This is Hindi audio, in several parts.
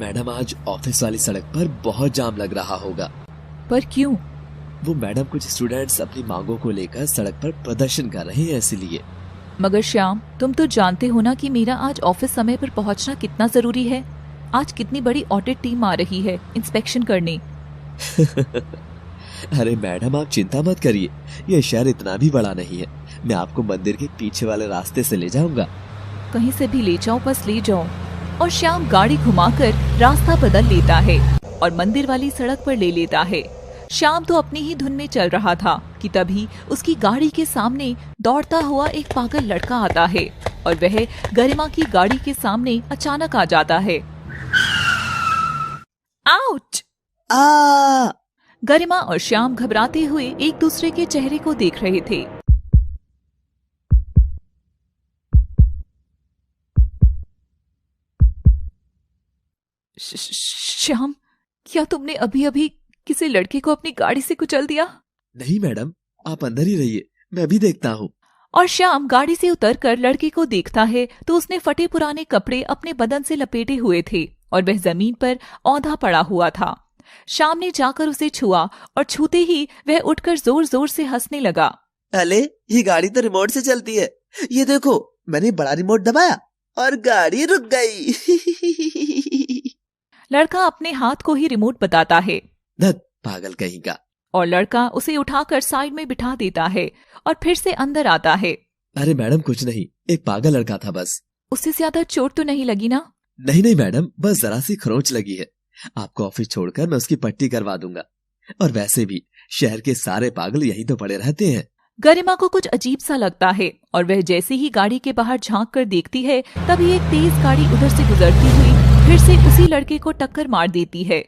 मैडम आज ऑफिस वाली सड़क पर बहुत जाम लग रहा होगा। पर क्यों? वो मैडम कुछ स्टूडेंट्स अपनी मांगों को लेकर सड़क पर प्रदर्शन कर रहे हैं इसलिए। मगर श्याम, तुम तो जानते हो ना कि मेरा आज ऑफिस समय पर पहुंचना कितना जरूरी है। आज कितनी बड़ी ऑडिट टीम आ रही है इंस्पेक्शन करने। अरे मैडम आप चिंता मत करिए, ये शहर इतना भी बड़ा नहीं है। मैं आपको मंदिर के पीछे वाले रास्ते से ले जाऊंगा। कहीं से भी ले जाओ, बस ले जाओ। और श्याम गाड़ी घुमाकर रास्ता बदल लेता है और मंदिर वाली सड़क पर ले लेता है। श्याम तो अपनी ही धुन में चल रहा था कि तभी उसकी गाड़ी के सामने दौड़ता हुआ एक पागल लड़का आता है और वह गरिमा की गाड़ी के सामने अचानक आ जाता है। आउच! गरिमा और श्याम घबराते हुए एक दूसरे के चेहरे को देख रहे थे। श्याम, क्या तुमने अभी अभी किसी लड़के को अपनी गाड़ी से कुचल दिया? नहीं मैडम, आप अंदर ही रहिए, मैं भी देखता हूँ। और श्याम गाड़ी से उतरकर लड़के को देखता है तो उसने फटे पुराने कपड़े अपने बदन से लपेटे हुए थे और वह जमीन पर औंधा पड़ा हुआ था। श्याम ने जाकर उसे छुआ और छूते ही वह उठकर जोर जोर से हंसने लगा। अले, ये गाड़ी तो रिमोट से चलती है। ये देखो, मैंने बड़ा रिमोट दबाया और गाड़ी रुक गई। लड़का अपने हाथ को ही रिमोट बताता है। धत पागल कहीं का। और लड़का उसे उठाकर साइड में बिठा देता है और फिर से अंदर आता है। अरे मैडम कुछ नहीं, एक पागल लड़का था बस। उससे ज्यादा चोट तो नहीं लगी ना? नहीं मैडम, बस जरा सी खरोंच लगी है। आपको ऑफिस छोड़कर मैं उसकी पट्टी करवा दूंगा। और वैसे भी शहर के सारे पागल यहीं तो पड़े रहते हैं। गरिमा को कुछ अजीब सा लगता है और वह जैसे ही गाड़ी के बाहर झांक कर देखती है तभी एक तेज गाड़ी उधर से गुजरती हुई फिर से उसी लड़के को टक्कर मार देती है।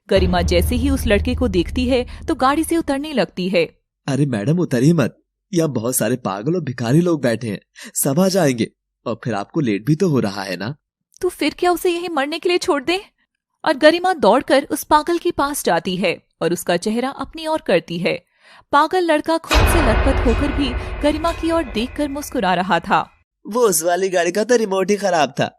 गरिमा जैसे ही उस लड़के को देखती है तो गाड़ी से उतरने लगती है। अरे मैडम उतरिए मत, यहाँ बहुत सारे पागल और भिखारी लोग बैठे हैं, सब आ जाएंगे और फिर आपको लेट भी तो हो रहा है ना। तो फिर क्या उसे यहीं मरने के लिए छोड़ दे? और गरिमा दौड़कर उस पागल के पास जाती है और उसका चेहरा अपनी ओर करती है। पागल लड़का खून से लथपथ होकर भी गरिमा की ओर देखकर मुस्कुरा रहा था। वो उस वाली गाड़ी का तो रिमोट ही खराब था।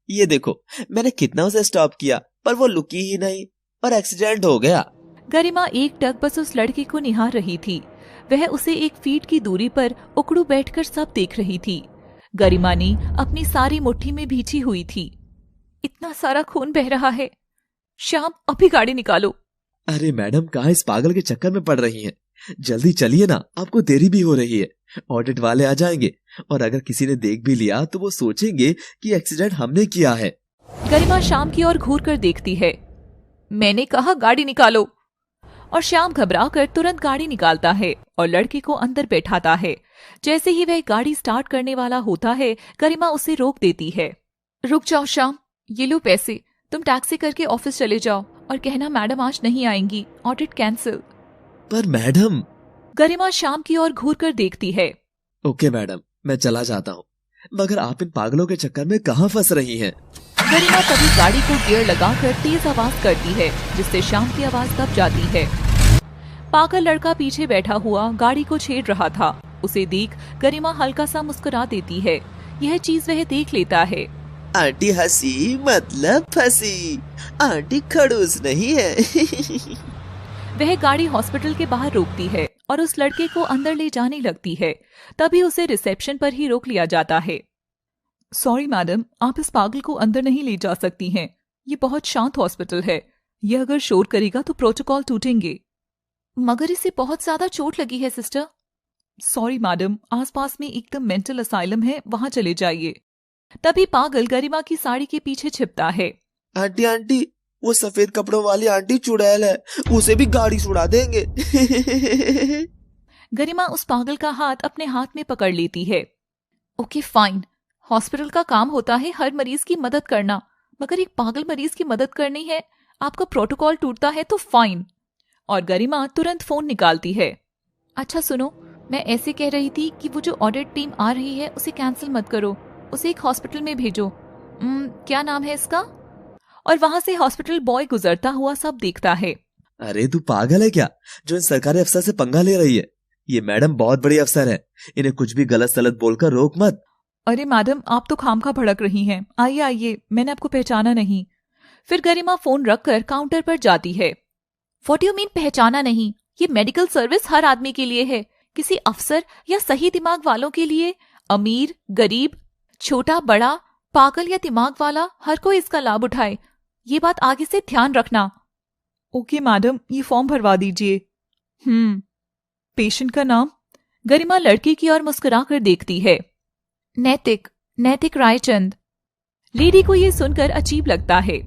ये देखो, मैंने कितना उसे स्टॉप किया पर वो रुकी ही नहीं और एक्सीडेंट हो गया। गरिमा एकटक बस उस लड़के को निहार रही थी। वह उसे 1 फीट की दूरी पर उकड़ू बैठकर सब देख रही थी। गरिमा ने अपनी सारी मुट्ठी में भींची हुई थी। इतना सारा खून बह रहा है। श्याम, अभी गाड़ी निकालो। अरे मैडम कहाँ इस पागल के चक्कर में पड़ रही हैं? जल्दी चलिए ना, आपको देरी भी हो रही है। ऑडिट वाले आ जाएंगे और अगर किसी ने देख भी लिया तो वो सोचेंगे कि एक्सीडेंट हमने किया है। गरिमा श्याम की ओर घूर कर देखती है। मैंने कहा गाड़ी निकालो। और श्याम घबरा कर तुरंत गाड़ी निकालता है और लड़के को अंदर बैठाता है। जैसे ही वह गाड़ी स्टार्ट करने वाला होता है गरिमा उसे रोक देती है। रुक जाओ श्याम, ये लो पैसे, तुम टैक्सी करके ऑफिस चले जाओ और कहना मैडम आज नहीं आएंगी, ऑडिट कैंसिल। पर मैडम। गरिमा श्याम की ओर घूर कर देखती है। ओके मैडम, मैं चला जाता हूँ, मगर आप इन पागलों के चक्कर में कहाँ फंस रही हैं? गरिमा तभी गाड़ी को गियर लगाकर तेज आवाज करती है जिससे श्याम की आवाज दब जाती है। पागल लड़का पीछे बैठा हुआ गाड़ी को छेड़ रहा था। उसे देख गरिमा हल्का सा मुस्कुरा देती है। यह चीज वह देख लेता है। आंटी हंसी मतलब फंसी, आंटी खड़ूस नहीं है। वह गाड़ी हॉस्पिटल के बाहर रोकती है और उस लड़के को अंदर ले जाने लगती है। तभी उसे रिसेप्शन पर ही रोक लिया जाता है। सॉरी मैडम, आप इस पागल को अंदर नहीं ले जा सकती हैं। ये बहुत शांत हॉस्पिटल है। यह अगर शोर करेगा तो प्रोटोकॉल टूटेंगे। मगर इसे बहुत ज्यादा चोट लगी है सिस्टर। सॉरी मैडम, आसपास में एकदम मेंटल असाइलम है, वहां चले जाइए। तभी पागल गरिमा की साड़ी के पीछे छिपता है। आंटी आंटी, वो सफेद कपड़ों वाली आंटी चुड़ैल है, उसे भी गाड़ी से उड़ा देंगे। गरिमा उस पागल का हाथ अपने हाथ में पकड़ लेती है। ओके फाइन, हॉस्पिटल का काम होता है हर मरीज की मदद करना, मगर एक पागल मरीज की मदद करनी है, आपका प्रोटोकॉल टूटता है तो फाइन। और गरिमा तुरंत फोन निकालती है। अच्छा सुनो, मैं ऐसे कह रही थी कि वो जो ऑडिट टीम आ रही है उसे कैंसिल मत करो, उसे एक हॉस्पिटल में भेजो। क्या नाम है इसका? और वहां से हॉस्पिटल बॉय गुजरता हुआ सब देखता है। अरे तू पागल है क्या, जो इन सरकारी अफसर से पंगा ले रही है? ये मैडम बहुत बड़ी अफसर है, इन्हें कुछ भी गलत सलत बोलकर रोक मत। अरे मैडम, आप तो खामखा भड़क रही हैं। आइए आइए, मैंने आपको पहचाना नहीं। फिर गरिमा फोन रखकर काउंटर पर जाती है। व्हाट यू मीन पहचाना नहीं? ये मेडिकल सर्विस हर आदमी के लिए है, किसी अफसर या सही दिमाग वालों के लिए। अमीर, गरीब, छोटा बड़ा, पागल या दिमाग वाला, हर कोई इसका लाभ उठाए। ये बात आगे से ध्यान रखना। ओके मैडम, ये फॉर्म भरवा दीजिए। पेशेंट का नाम? गरिमा लड़की की ओर मुस्कुराकर देखती है। नैतिक, नैतिक रायचंद। लेडी को ये सुनकर अजीब लगता है।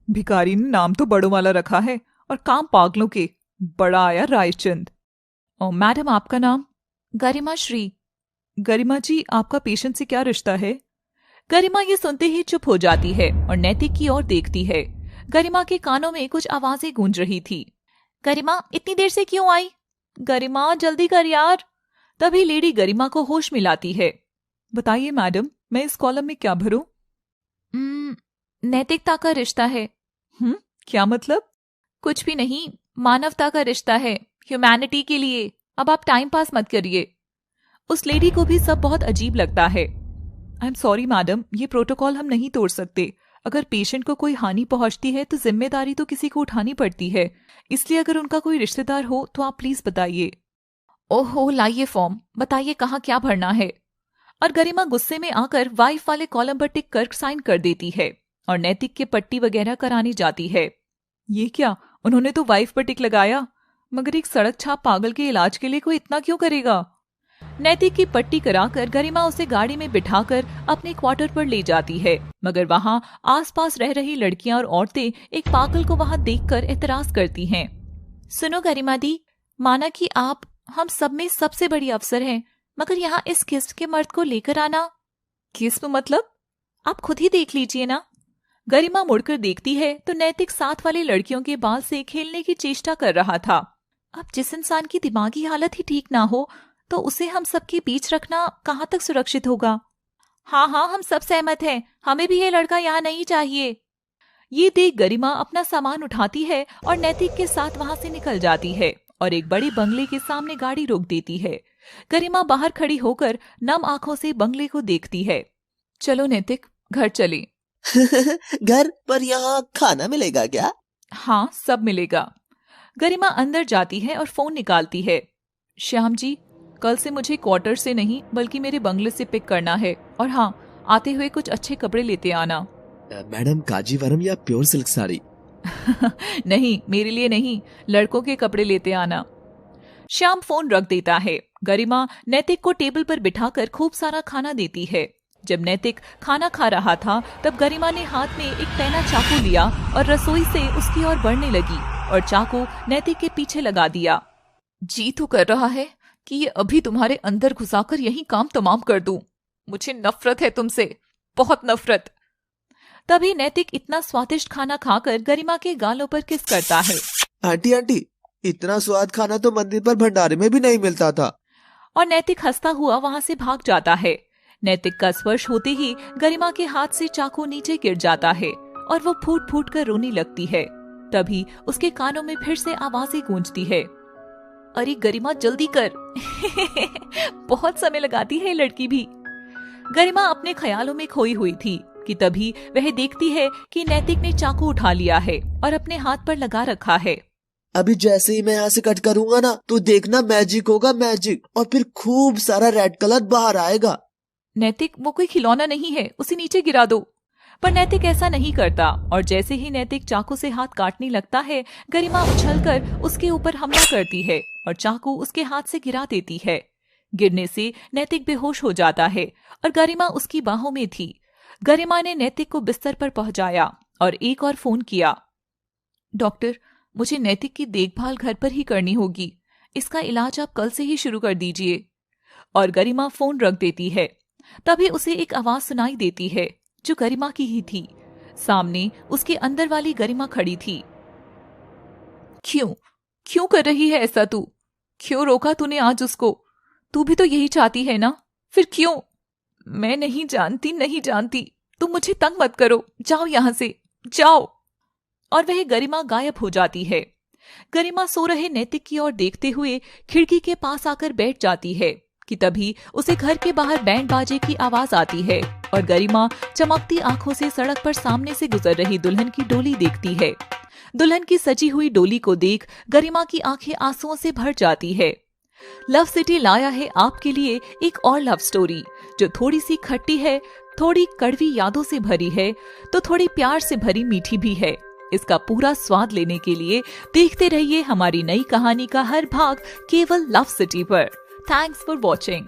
भिखारी ने नाम तो बड़ों वाला रखा है और काम पागलों के। बड़ा आया रायचंद। मैडम आपका नाम? गरिमा श्री। गरिमा जी, आपका पेशेंट से क्या रिश्ता है? गरिमा ये सुनते ही चुप हो जाती है और नैतिक की ओर देखती है। गरिमा के कानों में कुछ आवाजें गूंज रही थी। गरिमा, इतनी देर से क्यों आई? गरिमा, जल्दी कर यार। तभी लेडी गरिमा को होश में लाती है। बताइए मैडम, मैं इस कॉलम में क्या भरूं? नैतिकता का रिश्ता है। क्या मतलब? कुछ भी नहीं, मानवता का रिश्ता है, ह्यूमैनिटी के लिए। अब आप टाइम पास मत करिए। उस लेडी को भी सब बहुत अजीब लगता है। आई एम सॉरी मैडम, ये प्रोटोकॉल हम नहीं तोड़ सकते। अगर पेशेंट को कोई हानि पहुंचती है तो जिम्मेदारी तो किसी को उठानी पड़ती है। इसलिए अगर उनका कोई रिश्तेदार हो तो आप प्लीज बताइए। ओहो, लाइए फॉर्म, बताइए कहाँ क्या भरना है। और गरिमा गुस्से में आकर वाइफ वाले कॉलम पर टिक कर साइन कर देती है और नैतिक के पट्टी वगैरह कराने जाती है। ये क्या, उन्होंने तो वाइफ पर टिक लगाया, मगर एक सड़क छाप पागल के इलाज के लिए कोई इतना क्यों करेगा? नैतिक की पट्टी कराकर गरिमा उसे गाड़ी में बिठाकर अपने क्वार्टर पर ले जाती है, मगर वहाँ आसपास रह रही लड़कियां और औरतें एक पागल को वहाँ देखकर एतराज करती हैं। सुनो गरिमा दी, माना कि आप हम सब में सबसे बड़ी अफसर हैं, मगर यहाँ इस किस्म के मर्द को लेकर आना। किस्म मतलब? आप खुद ही देख लीजिए ना। गरिमा मुड़कर देखती है तो नैतिक साथ वाली लड़कियों के बाल से खेलने की चेष्टा कर रहा था। अब जिस इंसान की दिमागी हालत ही ठीक ना हो तो उसे हम सबके बीच रखना कहाँ तक सुरक्षित होगा? हाँ हाँ, हम सब सहमत हैं, हमें भी ये लड़का यहाँ नहीं चाहिए। ये देख गरिमा अपना सामान उठाती है और नैतिक के साथ वहां से निकल जाती है और एक बड़े बंगले के सामने गाड़ी रोक देती है। गरिमा बाहर खड़ी होकर नम आंखों से बंगले को देखती है। चलो नैतिक, घर चले। घर पर यहाँ खाना मिलेगा क्या? हाँ, सब मिलेगा। गरिमा अंदर जाती है और फोन निकालती है। श्याम जी, कल से मुझे क्वार्टर से नहीं बल्कि मेरे बंगले से पिक करना है, और हाँ, आते हुए कुछ अच्छे कपड़े लेते आना। मैडम, काजीवरम या प्योर सिल्क साड़ी? नहीं, मेरे लिए नहीं, लड़कों के कपड़े लेते आना। श्याम फोन रख देता है। गरिमा नैतिक को टेबल पर बिठाकर खूब सारा खाना देती है। जब नैतिक खाना खा रहा था तब गरिमा ने हाथ में एक पैना चाकू लिया और रसोई से उसकी ओर बढ़ने लगी और चाकू नैतिक के पीछे लगा दिया। जी तो कर रहा है कि ये अभी तुम्हारे अंदर घुसाकर यही काम तमाम कर दूं। मुझे नफरत है तुमसे, बहुत नफरत। तभी नैतिक इतना स्वादिष्ट खाना खाकर गरिमा के गालों पर किस करता है। आंटी आंटी, इतना स्वाद खाना तो मंदिर पर भंडारे में भी नहीं मिलता था। और नैतिक हंसता हुआ वहां से भाग जाता है। नैतिक का स्पर्श होते ही गरिमा के हाथ से चाकू नीचे गिर जाता है और वो फूट फूट कर रोने लगती है। तभी उसके कानों में फिर से आवाजें गूंजती है। अरे गरिमा, जल्दी कर। बहुत समय लगाती है लड़की भी। गरिमा अपने ख्यालों में खोई हुई थी कि तभी वह देखती है कि नैतिक ने चाकू उठा लिया है और अपने हाथ पर लगा रखा है। अभी जैसे ही मैं यहाँ से कट करूंगा ना, तो देखना मैजिक होगा, मैजिक, और फिर खूब सारा रेड कलर बाहर आएगा। नैतिक, वो कोई खिलौना नहीं है, उसे नीचे गिरा दो। पर नैतिक ऐसा नहीं करता और जैसे ही नैतिक चाकू से हाथ काटने लगता है, गरिमा उछलकर उसके ऊपर हमला करती है और चाकू उसके हाथ से गिरा देती है। गिरने से नैतिक बेहोश हो जाता है और गरिमा उसकी बाहों में थी। गरिमा ने नैतिक को बिस्तर पर पहुंचाया और एक और फोन किया। डॉक्टर, मुझे नैतिक की देखभाल घर पर ही करनी होगी, इसका इलाज आप कल से ही शुरू कर दीजिए। और गरिमा फोन रख देती है। तभी उसे एक आवाज सुनाई देती है जो गरिमा की ही थी। सामने उसके अंदर वाली गरिमा खड़ी थी। क्यों कर रही है ऐसा तू? क्यों रोका तूने आज उसको? तू भी तो यही चाहती है ना, फिर क्यों? मैं नहीं जानती, तुम मुझे तंग मत करो, जाओ यहां से, जाओ। और वह गरिमा गायब हो जाती है। गरिमा सो रहे नैतिक की ओर देखते हुए खिड़की के पास आकर बैठ जाती है। कि तभी उसे घर के बाहर बैंड बाजे की आवाज आती है और गरिमा चमकती आंखों से सड़क पर सामने से गुजर रही दुल्हन की डोली देखती है। दुल्हन की सजी हुई डोली को देख गरिमा की आंखें आंसुओं से भर जाती है। लव सिटी लाया है आपके लिए एक और लव स्टोरी जो थोड़ी सी खट्टी है, थोड़ी कड़वी यादों से भरी है, तो थोड़ी प्यार से भरी मीठी भी है। इसका पूरा स्वाद लेने के लिए देखते रहिए हमारी नई कहानी का हर भाग केवल लव सिटी पर। Thanks for watching.